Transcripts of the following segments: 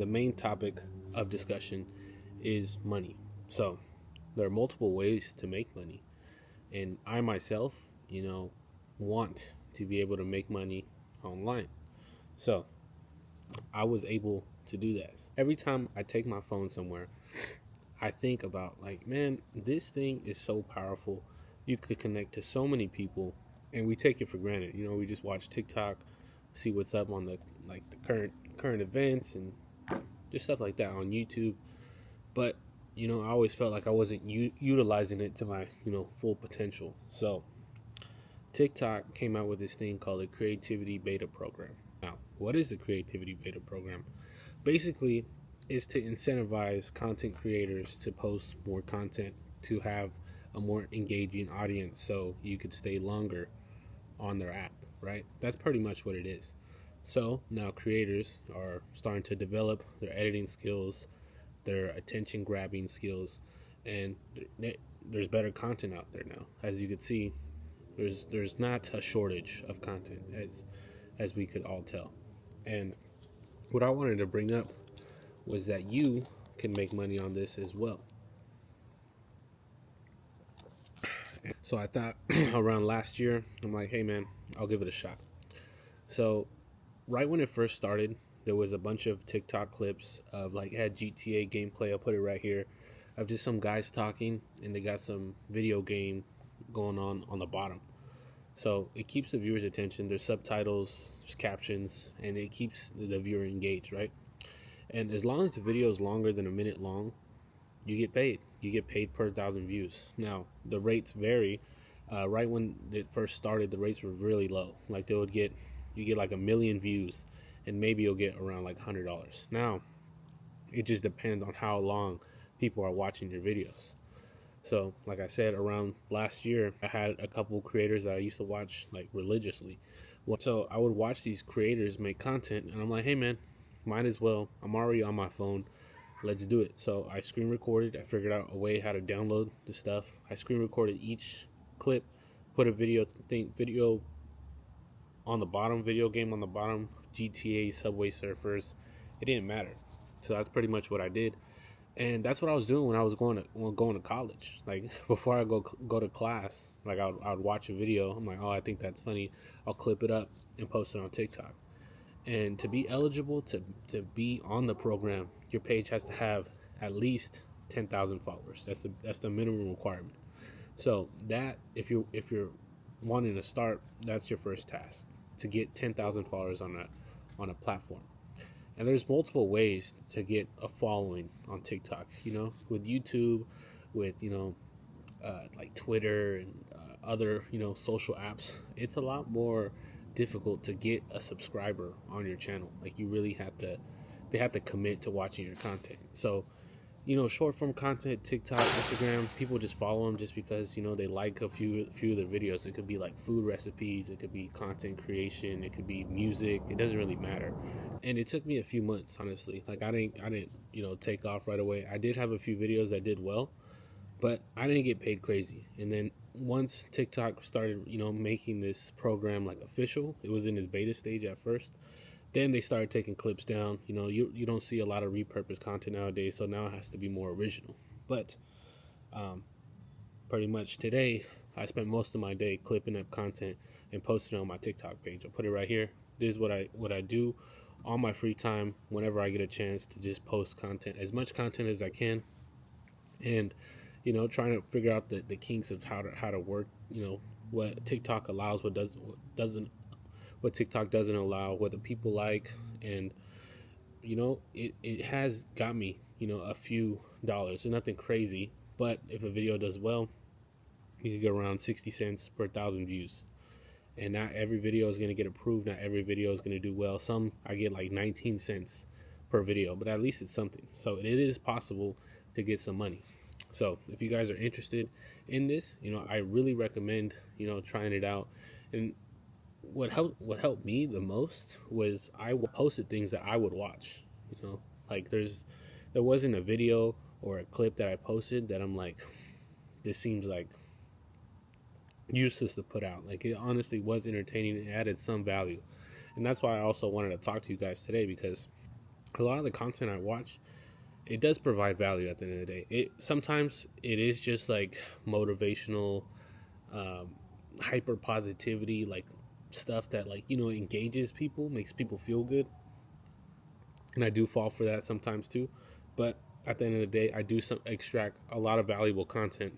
the main topic of discussion is money. So there are multiple ways to make money, and I myself, want to be able to make money online. So I was able to do that. Every time I take my phone somewhere, I think about, like, man, this thing is so powerful. You could connect to so many people, and we take it for granted. We just watch TikTok, see what's up on the current events and just stuff like that on YouTube. But I always felt like I wasn't utilizing it to my full potential. So TikTok came out with this thing called the Creativity Beta Program. Now, what is the Creativity Beta Program? Basically, is to incentivize content creators to post more content, to have a more engaging audience so you could stay longer on their app, right? That's pretty much what it is. So now creators are starting to develop their editing skills, their attention grabbing skills, and there's better content out there now. As you can see, there's not a shortage of content, as we could all tell. And what I wanted to bring up was that you can make money on this as well. So I thought around last year, I'm like, hey man, I'll give it a shot. So right when it first started, there was a bunch of TikTok clips of, like, had GTA gameplay. I'll put it right here, of just some guys talking, and they got some video game going on the bottom. So it keeps the viewer's attention. There's subtitles, there's captions, and it keeps the viewer engaged, right? And as long as the video is longer than a minute long, you get paid. You get paid per 1,000 views. Now, the rates vary. Right when it first started, the rates were really low. Like, you get like 1,000,000 views, and maybe you'll get around like $100. Now, it just depends on how long people are watching your videos. So, like I said, around last year, I had a couple creators that I used to watch, like, religiously. So I would watch these creators make content, and I'm like, hey man, might as well. I'm already on my phone. Let's do it. So I screen recorded. I figured out a way how to download the stuff. I screen recorded each clip, put a video on the bottom, video game on the bottom, GTA, Subway Surfers. It didn't matter. So that's pretty much what I did. And that's what I was doing when I was going to college. Like, before I go to class, like, I would watch a video. I'm like, oh, I think that's funny. I'll clip it up and post it on TikTok. And to be eligible to be on the program, your page has to have at least 10,000 followers. That's the minimum requirement. So that, if you're wanting to start, that's your first task, to get 10,000 followers on a platform. And there's multiple ways to get a following on TikTok. With YouTube, with like Twitter and other social apps, it's a lot more difficult to get a subscriber on your channel. Like, they have to commit to watching your content. So short form content, TikTok, Instagram, people just follow them just because they like a few of their videos. It could be like food recipes, it could be content creation, it could be music. It doesn't really matter. And it took me a few months, honestly. Like, I didn't take off right away. I did have a few videos that did well, but I didn't get paid crazy. And then once TikTok started making this program like official, it was in its beta stage at first. Then they started taking clips down. You don't see a lot of repurposed content nowadays, so now it has to be more original. But pretty much today, I spent most of my day clipping up content and posting it on my TikTok page. I'll put it right here. This is what I do on my free time whenever I get a chance to just post content, as much content as I can, and trying to figure out the kinks of how to work. What TikTok allows, what doesn't, what TikTok doesn't allow, what the people like. And it has got me a few dollars. It's nothing crazy, but if a video does well, you can get around 60 cents per 1,000 views. And not every video is going to get approved. Not every video is going to do well. Some I get like 19 cents per video, but at least it's something. So it is possible to get some money. So if you guys are interested in this, I really recommend trying it out. And what helped me the most was I posted things that I would watch. Like, there wasn't a video or a clip that I posted that I'm like, this seems like useless to put out. Like, it honestly was entertaining. It added some value. And that's why I also wanted to talk to you guys today, because a lot of the content I watch, it does provide value at the end of the day. It sometimes it is just like motivational, um, hyper positivity, like stuff that, like, engages people, makes people feel good, and I do fall for that sometimes too. But at the end of the day, I do extract a lot of valuable content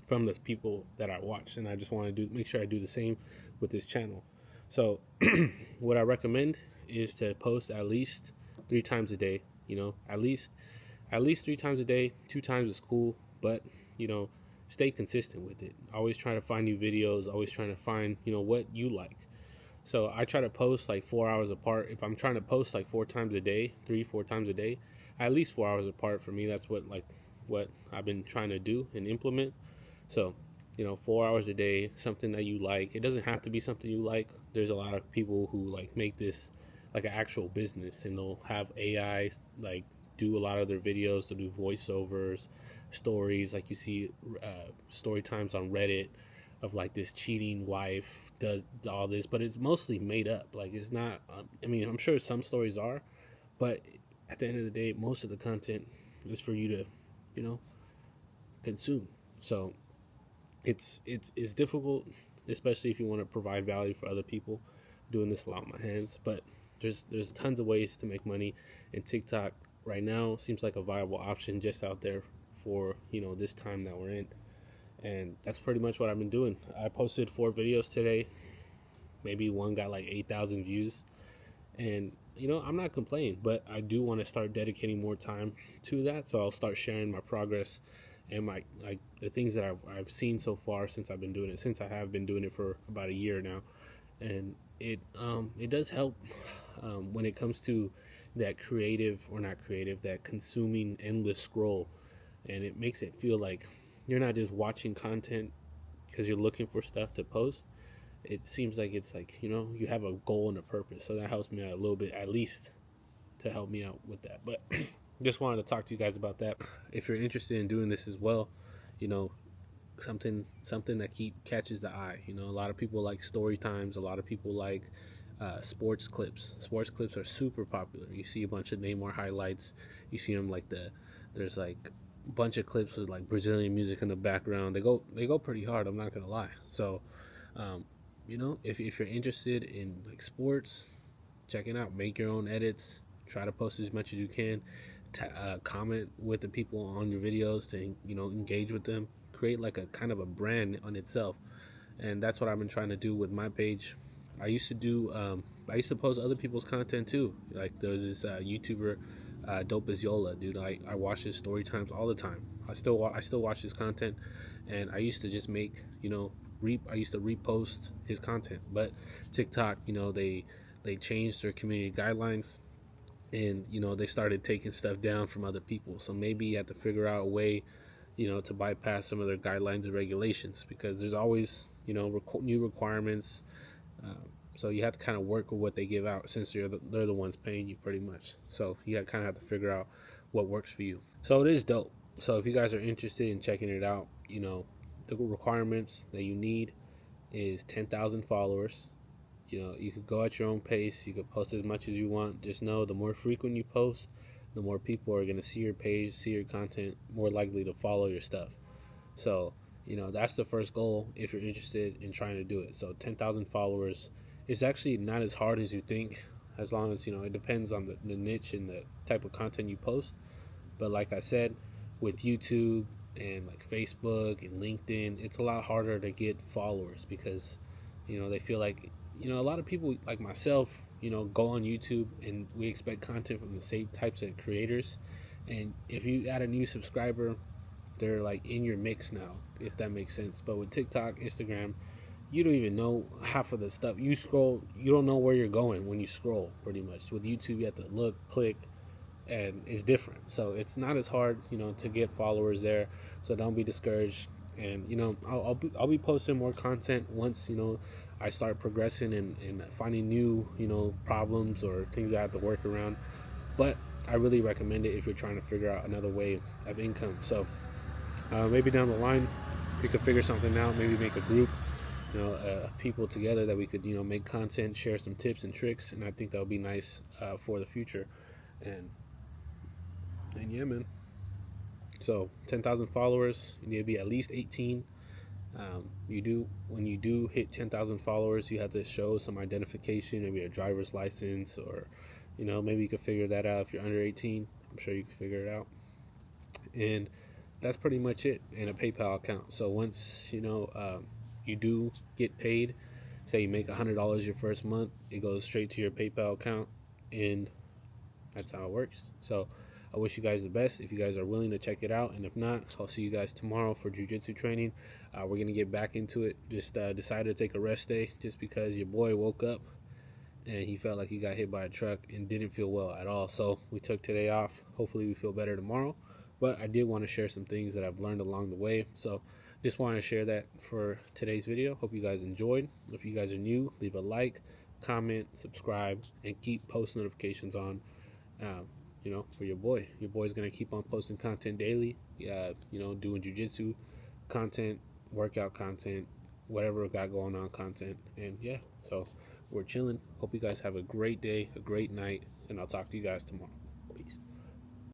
from the people that I watch, and I just want to make sure I do the same with this channel. So, what I recommend is to post at least 3 times a day. At least 3 times a day. 2 times is cool, but stay consistent with it. Always trying to find new videos. Always trying to find what you like. So I try to post like 4 hours apart. If I'm trying to post like 4 times a day, 3, 4 times a day, at least 4 hours apart for me. That's what I've been trying to do and implement. So, 4 hours a day, something that you like. It doesn't have to be something you like. There's a lot of people who like make this like an actual business, and they'll have AI like do a lot of their videos. They'll do voiceovers, stories, like you see story times on Reddit of like this cheating wife does all this, but it's mostly made up. Like, it's not. I mean, I'm sure some stories are, but at the end of the day, most of the content is for you to, consume. So it's difficult, especially if you want to provide value for other people. Doing this a lot in my hands, but there's tons of ways to make money, and TikTok right now seems like a viable option just out there for this time that we're in. And that's pretty much what I've been doing. I posted 4 videos today. Maybe one got like 8,000 views, and I'm not complaining, but I do want to start dedicating more time to that. So I'll start sharing my progress and my like the things that I've seen so far since I've been doing it. Since I have been doing it for about a year now, and it does help when it comes to that creative, or not creative, that consuming endless scroll, and it makes it feel like you're not just watching content because you're looking for stuff to post. It seems like it's like you have a goal and a purpose. So that helps me out a little bit, at least, to help me out with that. But just wanted to talk to you guys about that. If you're interested in doing this as well, you know something that catches the eye. A lot of people like story times. A lot of people like sports clips. Sports clips are super popular. You see a bunch of Neymar highlights. You see them like there's like a bunch of clips with like Brazilian music in the background. They go pretty hard, I'm not gonna lie. So if you're interested in like sports, check it out. Make your own edits. Try to post as much as you can. Comment with the people on your videos to engage with them. Create like a kind of a brand on itself, and that's what I've been trying to do with my page. I used to post other people's content too. Like, there's this YouTuber, Dope as Yola, dude. I watch his story times all the time. I still watch his content, and I used to just make I used to repost his content. But TikTok, they changed their community guidelines, and they started taking stuff down from other people. So maybe you have to figure out a way to bypass some of their guidelines and regulations, because there's always new requirements. So you have to kind of work with what they give out, since they're the ones paying you pretty much. So you kind of have to figure out what works for you. So it is dope. So if you guys are interested in checking it out, the requirements that you need is 10,000 followers. You could go at your own pace. You could post as much as you want. Just know, the more frequent you post, the more people are going to see your page, see your content, more likely to follow your stuff. So, that's the first goal if you're interested in trying to do it. So 10,000 followers is actually not as hard as you think, as long as, it depends on the niche and the type of content you post. But like I said, with YouTube and like Facebook and LinkedIn, it's a lot harder to get followers, because, they feel like, a lot of people like myself, go on YouTube and we expect content from the same types of creators. And if you add a new subscriber, they're like in your mix now, if that makes sense. But with TikTok, Instagram, you don't even know half of the stuff. You scroll, you don't know where you're going when you scroll, pretty much. With YouTube, you have to look, click, and it's different. So it's not as hard, to get followers there. So don't be discouraged. And I'll be posting more content once I start progressing and finding new problems or things I have to work around. But I really recommend it if you're trying to figure out another way of income. So maybe down the line we could figure something out. Maybe make a group, people together that we could make content, share some tips and tricks, and I think that would be nice for the future. And yeah, man. So 10,000 followers, you need to be at least 18. When you do hit 10,000 followers, you have to show some identification, maybe a driver's license, or maybe you could figure that out if you're under 18. I'm sure you can figure it out. And that's pretty much it, in a PayPal account. So once you do get paid, say you make $100 your first month, it goes straight to your PayPal account, and that's how it works. So I wish you guys the best if you guys are willing to check it out, and if not, I'll see you guys tomorrow for jiu-jitsu training. We're gonna get back into it. Just decided to take a rest day just because your boy woke up and he felt like he got hit by a truck and didn't feel well at all. So we took today off. Hopefully we feel better tomorrow. But I did want to share some things that I've learned along the way. So just wanted to share that for today's video. Hope you guys enjoyed. If you guys are new, leave a like, comment, subscribe, and keep post notifications on. For your boy. Your boy's gonna keep on posting content daily. Doing jujitsu content, workout content, whatever we got going on content. And yeah, so we're chilling. Hope you guys have a great day, a great night, and I'll talk to you guys tomorrow. Peace.